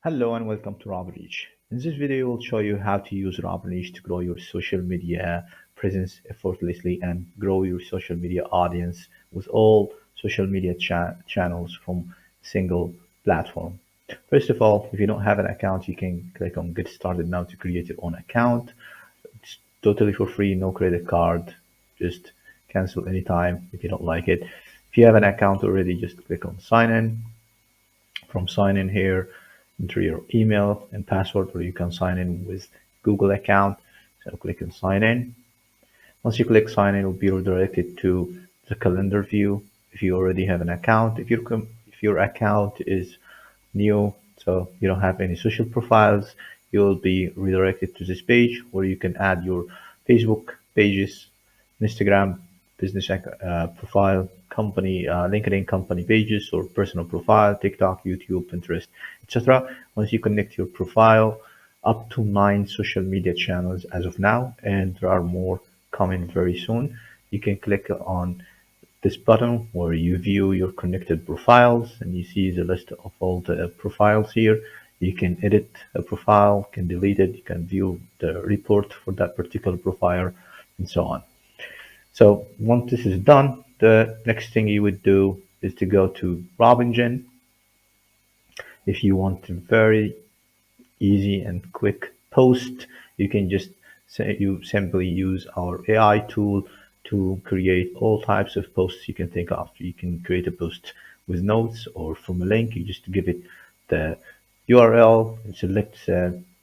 Hello and welcome to RobinReach. In this video, we'll show you how to use RobinReach to grow your social media presence effortlessly and grow your social media audience with all social media channels from single platform. First of all, if you don't have an account, you can click on Get Started Now to create your own account. It's totally for free, no credit card. Just cancel anytime if you don't like it. If you have an account already, just click on Sign In. From sign in here, enter your email and password, or you can sign in with Google account. So click on sign in. Once you click sign in, it will be redirected to the calendar view. If you already have an account, if your account is new, so you don't have any social profiles, you'll be redirected to this page where you can add your Facebook pages, Instagram business profile, company, LinkedIn company pages, or personal profile, TikTok, YouTube, Pinterest, etc. Once you connect your profile, up to 9 social media channels as of now, and there are more coming very soon. You can click on this button where you view your connected profiles and you see the list of all the profiles here. You can edit a profile, can delete it, you can view the report for that particular profile, and so on. So once this is done, the next thing you would do is to go to RobinGen. If you want a very easy and quick post, you can just say you simply use our AI tool to create all types of posts you can think of. You can create a post with notes or from a link. You just give it the URL and select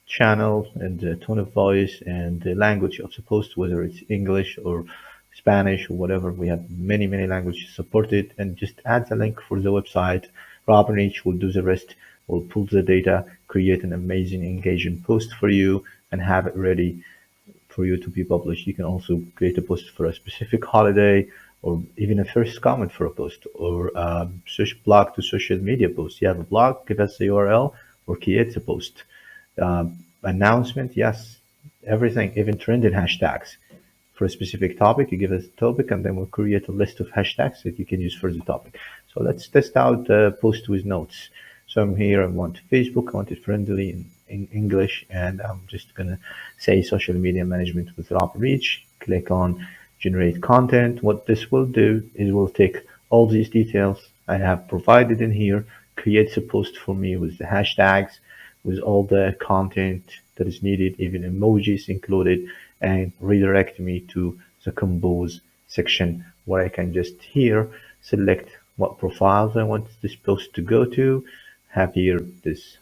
channel and the tone of voice and the language of the post, whether it's English or Spanish or whatever. We have many languages supported, and just add the link for the website. RobinReach will do the rest. Will pull the data, create an amazing engaging post for you, and have it ready for you to be published. You can also create a post for a specific holiday, or even a first comment for a post, or a blog to social media post. You have a blog, give us the URL, or create a post. Announcement, yes, everything, even trending hashtags. For a specific topic, you give us a topic, and then we'll create a list of hashtags that you can use for the topic. So let's test out the post with notes. So I'm here, I want Facebook, I want it friendly in English, and I'm just gonna say social media management with RobinReach. Click on generate content. What this will do is will take all these details I have provided in here, creates a post for me with the hashtags, with all the content that is needed, even emojis included, and redirect me to the compose section where I can just here select what profiles I want this post to go to. Have here this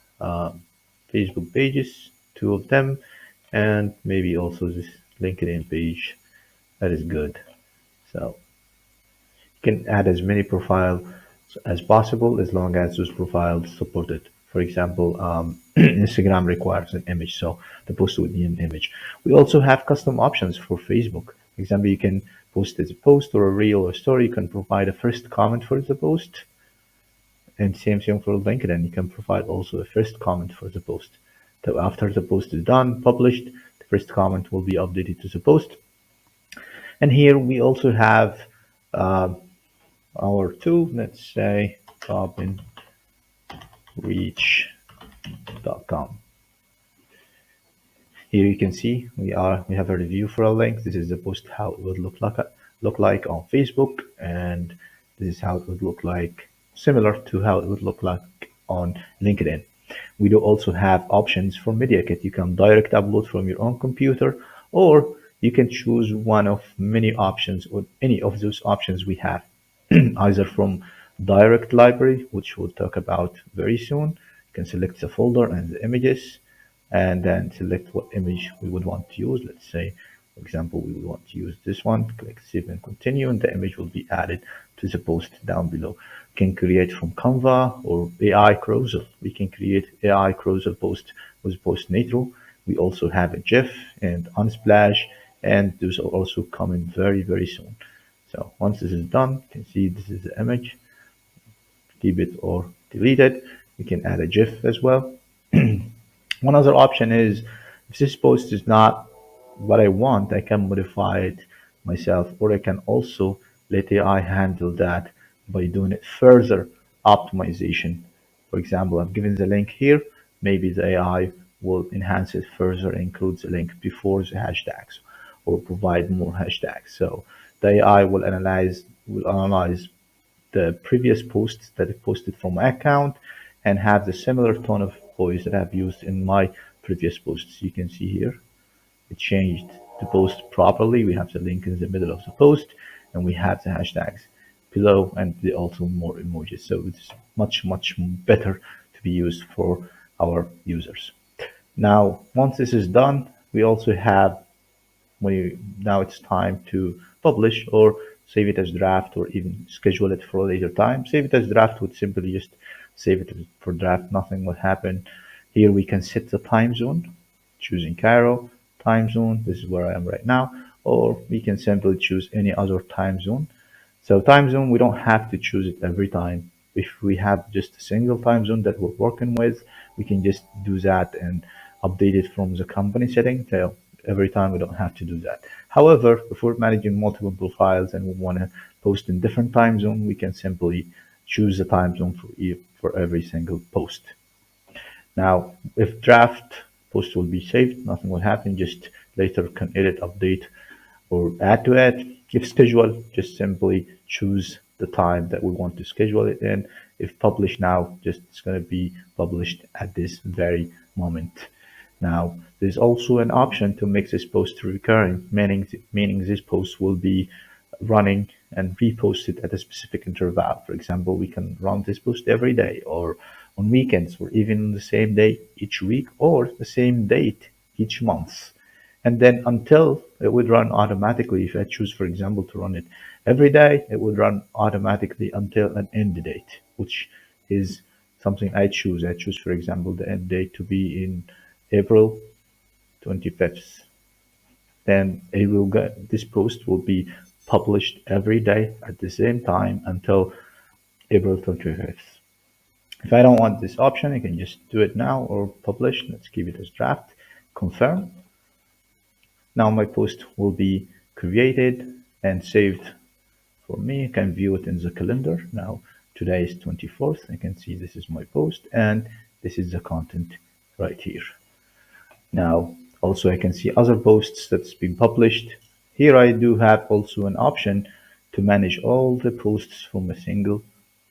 Facebook pages, 2 of them, and maybe also this LinkedIn page. That is good. So you can add as many profiles as possible as long as those profiles support it. For example, Instagram requires an image, so the post would need an image. We also have custom options for Facebook. For example, you can post as a post or a reel or story. You can provide a first comment for the post. And same thing for LinkedIn. You can provide also a first comment for the post. So after the post is done, published, the first comment will be updated to the post. And here we also have our tool. Let's say RobinReach.com. Here you can see we have a review for a link. This is the post how it would look like on Facebook, and this is how it would look like, similar to how it would look like on LinkedIn. We do also have options for Media Kit. You can direct upload from your own computer, or you can choose one of many options, or any of those options we have, either from direct library, which we'll talk about very soon. You can select the folder and the images, and then select what image we would want to use. Let's say, for example, we would want to use this one. Click Save and Continue, and the image will be added to the post down below. We can create from Canva or AI carousel. We can create AI carousel post with Post Nitro. We also have a GIF and Unsplash, and those are also coming very soon. So once this is done, you can see this is the image. Keep it or delete it. You can add a GIF as well. One other option is, if this post is not what I want, I can modify it myself, or I can also let AI handle that by doing it further optimization. For example, I've given the link here. maybe the AI will enhance it further, includes a link before the hashtags, or provide more hashtags. So the AI will analyze the previous posts that I posted from my account and have the similar tone of voice that I've used in my previous posts. You can see here it changed the post properly. We have the link in the middle of the post, and we have the hashtags below, and also more emojis. So it's much better to be used for our users. Now, once this is done, we also have now it's time to publish or save it as draft, or even schedule it for a later time. Save it as draft would simply just save it for draft. Nothing will happen. Here we can set the time zone, choosing Cairo time zone. This is where I am right now. Or we can simply choose any other time zone. So time zone, we don't have to choose it every time. If we have just a single time zone that we're working with, we can just do that and update it from the company setting. So every time we don't have to do that. However, if we're managing multiple profiles and we want to post in different time zone, we can simply choose the time zone for every single post. Now, if draft post will be saved, nothing will happen. Just later can edit, update, or add to it. If schedule, just simply choose the time that we want to schedule it in. If publish now, just it's going to be published at this very moment. Now, there's also an option to make this post recurring, meaning this post will be running and reposted at a specific interval. For example, we can run this post every day, or on weekends, or even the same day each week, or the same date each month. And then until it would run automatically. If I choose, for example, to run it every day, it would run automatically until an end date, which is something I choose. I choose, for example, the end date to be in April 25th. Then this post will be published every day at the same time until April 25th. If I don't want this option, I can just do it now or publish. Let's keep it as draft. Confirm. Now my post will be created and saved for me. I can view it in the calendar. Now today is 24th. I can see this is my post and this is the content right here. Now also I can see other posts that's been published. Here I do have also an option to manage all the posts from a single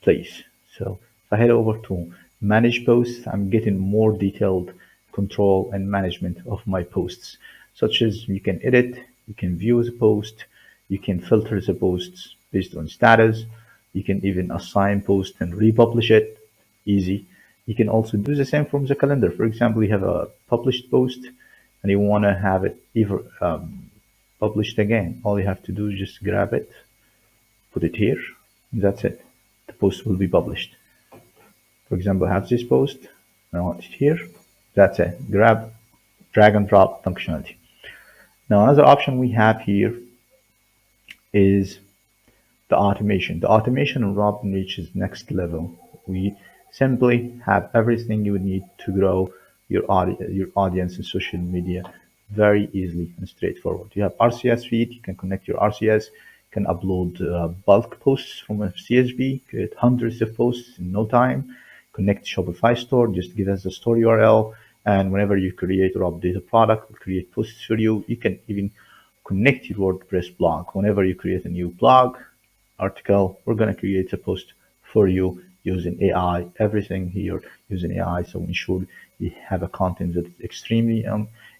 place. So if I head over to manage posts, I'm getting more detailed control and management of my posts, such as you can edit, you can view the post, you can filter the posts based on status, you can even assign post and republish it, easy. You can also do the same from the calendar. For example, you have a published post and you want to have it either published again. All you have to do is just grab it, put it here, and that's it. The post will be published. For example, I have this post, I want it here, that's it. Grab, drag and drop functionality. Now another option we have here is the automation. The automation on Robin reaches next level. We simply have everything you would need to grow your audience in social media very easily and straightforward. You have RCS feed, you can connect your RCS, you can upload bulk posts from a CSV, create hundreds of posts in no time, connect Shopify store, just give us the store URL, and whenever you create or update a product, we'll create posts for you. You can even connect your WordPress blog. Whenever you create a new blog, article, we're going to create a post for you using AI, everything here using AI. So ensure you have a content that is extremely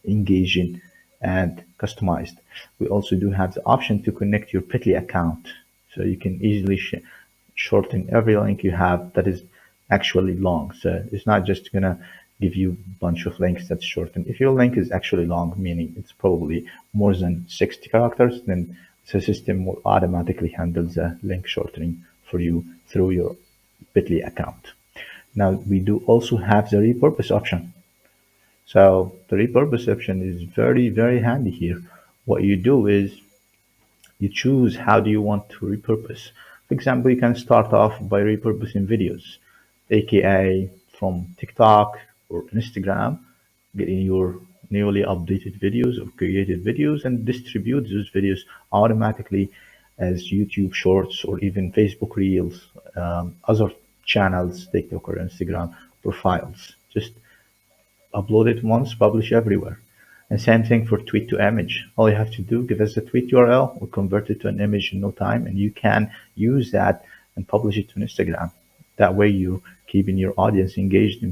engaging and customized. We also do have the option to connect your Bitly account. So you can easily shorten every link you have that is actually long. So it's not just going to give you a bunch of links that's shortened. If your link is actually long, meaning it's probably more than 60 characters, then the system will automatically handle the link shortening for you through your Bitly account. Now we do also have the repurpose option. So the repurpose option is very handy here. What you do is you choose how do you want to repurpose. For example, you can start off by repurposing videos, aka from TikTok or Instagram, getting your newly updated videos or created videos and distribute those videos automatically as YouTube Shorts or even Facebook Reels, other channels, TikTok or Instagram profiles. Just upload it once, publish everywhere. And same thing for tweet to image. All you have to do, give us the tweet URL, we'll convert it to an image in no time, and you can use that and publish it to Instagram. That way you keeping your audience engaged in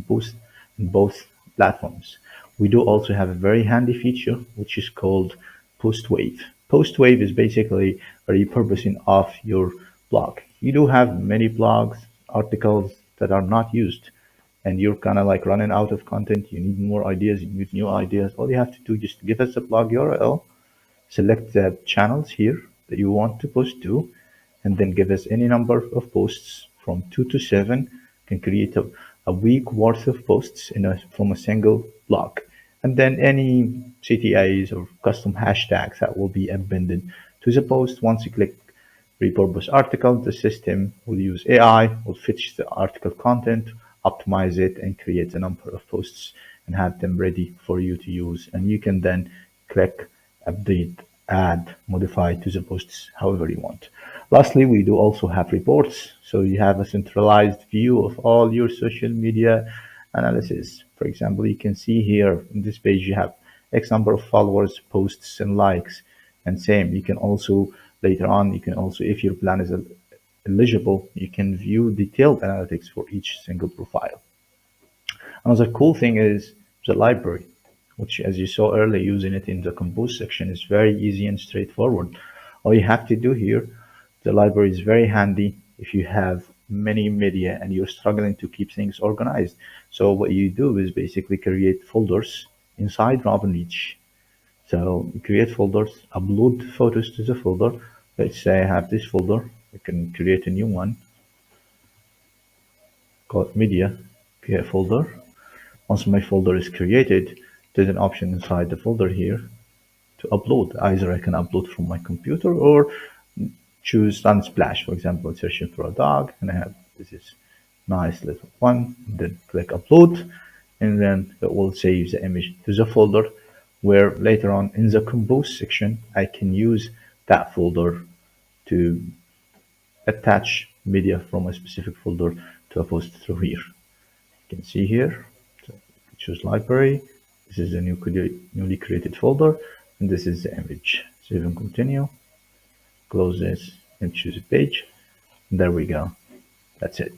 both platforms. We do also have a very handy feature which is called Postwave. Postwave is basically a repurposing of your blog. You do have many blogs, articles that are not used, and you're kind of like running out of content. You need more ideas, you need new ideas. All you have to do is just give us a blog URL, select the channels here that you want to post to, and then give us any number of posts from 2 to 7. You can create a week worth of posts from a single blog. And then any CTAs or custom hashtags that will be appended to the post. Once you click repurpose article, the system will use AI, will fetch the article content, optimize it, and create a number of posts and have them ready for you to use. And you can then click update, add, modify to the posts however you want. Lastly, we do also have reports. So you have a centralized view of all your social media analysis. For example, you can see here in this page, you have X number of followers, posts, and likes. And same, you can also later on, you can also, if your plan is eligible, you can view detailed analytics for each single profile. Another cool thing is the library, which, as you saw earlier, using it in the compose section is very easy and straightforward. All you have to do here, the library is very handy if you have many media and you're struggling to keep things organized. So what you do is basically create folders inside RobinReach. So you create folders, upload photos to the folder. Let's say I have this folder. I can create a new one called media, create a folder. Once my folder is created, there's an option inside the folder here to upload. Either I can upload from my computer or choose Unsplash, for example, searching for a dog, and I have this nice little one. Then click upload, and then it will save the image to the folder, where later on in the compose section, I can use that folder to attach media from a specific folder to a post through here. You can see here, so choose library. This is a newly created folder, and this is the image. Save and continue. Close this and choose a page. And there we go. That's it.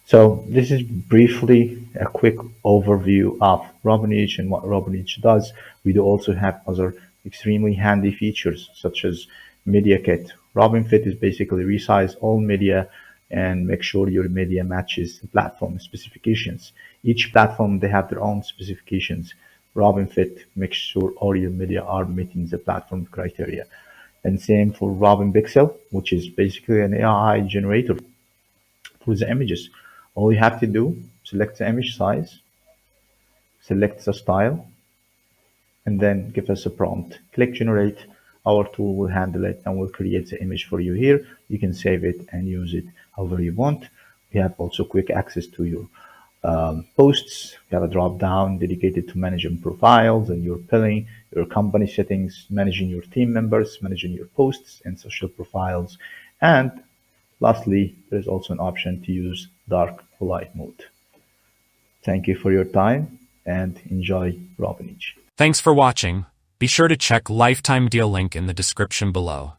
So this is briefly a quick overview of RobinReach and what RobinReach does. We do also have other extremely handy features such as Media Kit. RobinFit is basically resize all media and make sure your media matches the platform specifications. Each platform, they have their own specifications. RobinFit makes sure all your media are meeting the platform criteria. And same for RobinPixel, which is basically an AI generator for the images. All you have to do, select the image size, select the style, and then give us a prompt. Click generate. Our tool will handle it and will create the image for you here. You can save it and use it however you want. We have also quick access to your posts. We have a drop down dedicated to managing profiles and your billing, your company settings, managing your team members, managing your posts and social profiles. And lastly, there's also an option to use dark or light mode. Thank you for your time and enjoy RobinReach. Thanks for watching. Be sure to check lifetime deal link in the description below.